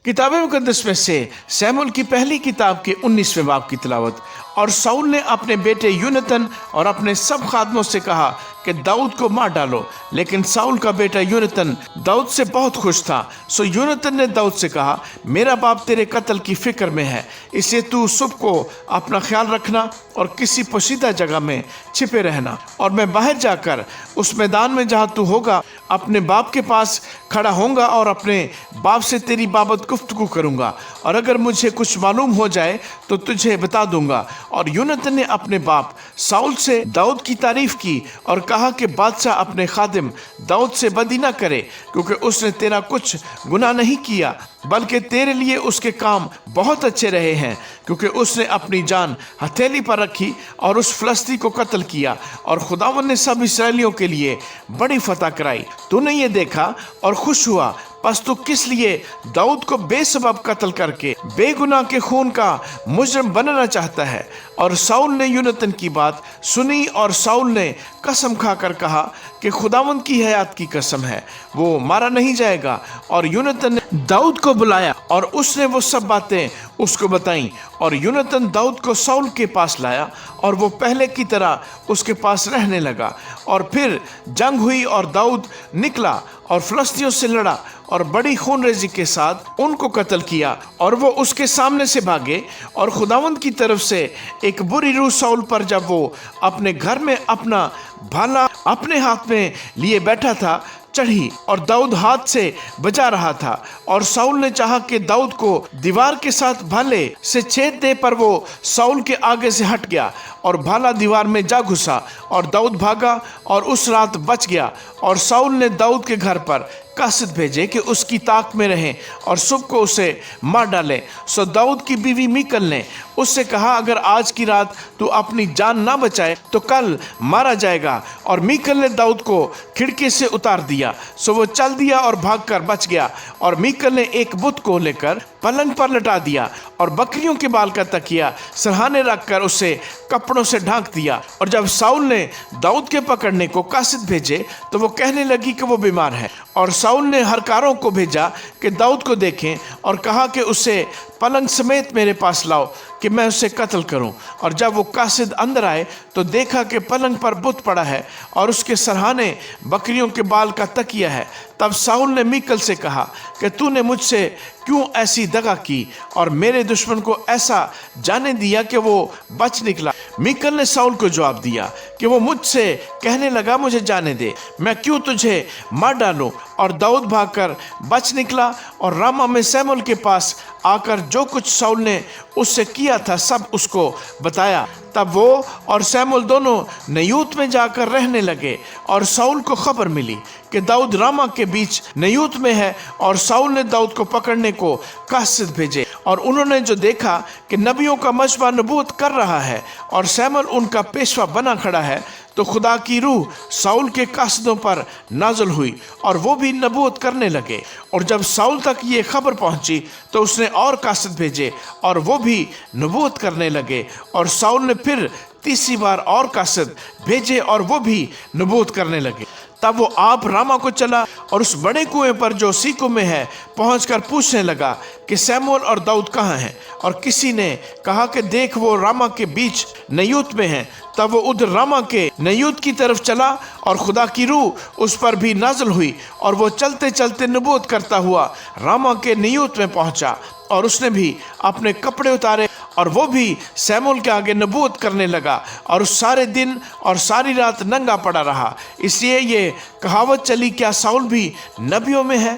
किताब मुकद्दस में से सैमुअल की पहली किताब के 19वें बाब की तिलावत। और शाऊल ने अपने बेटे यूनतन और अपने सब खादमों से कहा कि दाऊद को मार डालो, लेकिन शाऊल का बेटा यूनतन दाऊद से बहुत खुश था। सो यूनतन ने दाऊद से कहा, मेरा बाप तेरे कत्ल की फिक्र में है, इसलिए तू सुबह को अपना ख्याल रखना और किसी पोशीदा जगह में छिपे रहना, और मैं बाहर जाकर उस मैदान में जहाँ तू होगा अपने बाप के पास खड़ा होऊंगा और अपने बाप से तेरी बाबत गुफ्तगू करूंगा, और अगर मुझे कुछ मालूम हो जाए तो तुझे बता दूंगा। और यूनतन ने अपने बाप शाऊल से दाऊद की तारीफ की और कहा कि बादशाह अपने खादिम दाऊद से बदी न करे, क्योंकि उसने तेरा कुछ गुनाह नहीं किया, बल्कि तेरे लिए उसके काम बहुत अच्छे रहे हैं, क्योंकि उसने अपनी जान हथेली पर रखी और उस फलस्ती को कत्ल किया, और खुदावन ने सब इसराइलियों के लिए बड़ी फतह कराई। तूने ये देखा और खुश हुआ, बस तू किस लिए दाऊद को बेसबब कत्ल करके बेगुनाह के खून का मुजरम बनना चाहता है। और शाऊल ने यूनतन की बात सुनी, और शाऊल ने कसम खाकर कहा कि खुदावंद की हयात की कसम है, वो मारा नहीं जाएगा। और यूनतन ने दाऊद को बुलाया और उसने वो सब बातें उसको बताईं, और यूनतन दाऊद को शाऊल के पास लाया और वो पहले की तरह उसके पास रहने लगा। और फिर जंग हुई और दाऊद निकला और फलस्तियों से लड़ा और बड़ी खूनरेजी के साथ उनको कत्ल किया, और वो उसके सामने से भागे। और खुदावंद की तरफ से एक बुरी रूह शाऊल पर जब वो अपने घर में अपना भाला अपने हाथ में लिए बैठा था चढ़ी, और दाऊद हाथ से बजा रहा था। और शाऊल ने चाहा कि दाऊद को दीवार के साथ भाले से छेद दे, पर वो शाऊल के आगे से हट गया और भाला दीवार में जा घुसा, और दाऊद भागा और उस रात बच गया। और शाऊल ने दाऊद के घर पर कासिद भेजे कि उसकी ताक में रहें और सुबह को उसे मार डालें। सो दाऊद की बीवी मीकल ने उससे कहा, अगर आज की रात तू अपनी जान ना बचाए तो कल मारा जाएगा। और मीकल ने दाऊद को खिड़की से उतार दिया। सो वो चल दिया और भागकर बच गया। और मीकल ने एक बुत को लेकर पलंग पर लटा दिया और बकरियों के बाल का तकिया सरहाने रखकर उसे कपड़ों से ढांक दिया। और जब शाऊल ने दाऊद के पकड़ने को कासिद भेजे तो वो कहने लगी कि वो बीमार है। और शाऊल ने हरकारों को भेजा कि दाऊद को देखें, और कहा कि उसे पलंग समेत मेरे पास लाओ कि मैं उसे कत्ल करूं। और जब वो कासिद अंदर आए तो देखा कि पलंग पर बुत पड़ा है और उसके सरहाने बकरियों के बाल का तकिया है। तब शाऊल ने मीकल से कहा कि तूने मुझसे क्यों ऐसी दगा की और मेरे दुश्मन को ऐसा जाने दिया कि वो बच निकला। मीकल ने शाऊल को जवाब दिया कि वो मुझसे कहने लगा, मुझे जाने दे, मैं क्यों तुझे मार डालूं। और दाऊद भागकर बच निकला और रामा में सैमुअल के पास आकर जो कुछ शाऊल ने उससे किया था सब उसको बताया। तब वो और सैमुअल दोनों नयूत में जाकर रहने लगे। और शाऊल को खबर मिली कि दाऊद रामा के बीच नयूत में है, और शाऊल ने दाऊद को पकड़ने को कासिद भेजे। और उन्होंने जो देखा कि नबियों का मजबा नबूवत कर रहा है और सैमुअल उनका पेशवा बना खड़ा है, तो खुदा की रूह शाऊल के कासिदों पर नाज़िल हुई और वो भी नबूवत करने लगे। और जब शाऊल तक ये खबर पहुंची तो उसने और कासिद भेजे और वो भी नबूवत करने लगे। और शाऊल ने फिर तीसरी बार और कासिद भेजे और वो भी नबूवत करने लगे। तब वो आप रामा को चला और उस बड़े कुएं पर जो सीको में है पहुंचकर पूछने लगा कि सैमुअल और दाऊद कहाँ हैं। और किसी ने कहा कि देख वो रामा के बीच नयूत में हैं। तब वो उधर रामा के नयूत की तरफ चला और खुदा की रूह उस पर भी नाज़िल हुई, और वो चलते चलते नबूवत करता हुआ रामा के नयूत में पहुंचा। और उसने भी अपने कपड़े उतारे और वो भी सैमुअल के आगे नबूवत करने लगा, और उस सारे दिन और सारी रात नंगा पड़ा रहा। इसलिए ये कहावत चली, क्या शाऊल भी नबियों में है।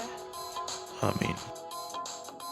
आमीन।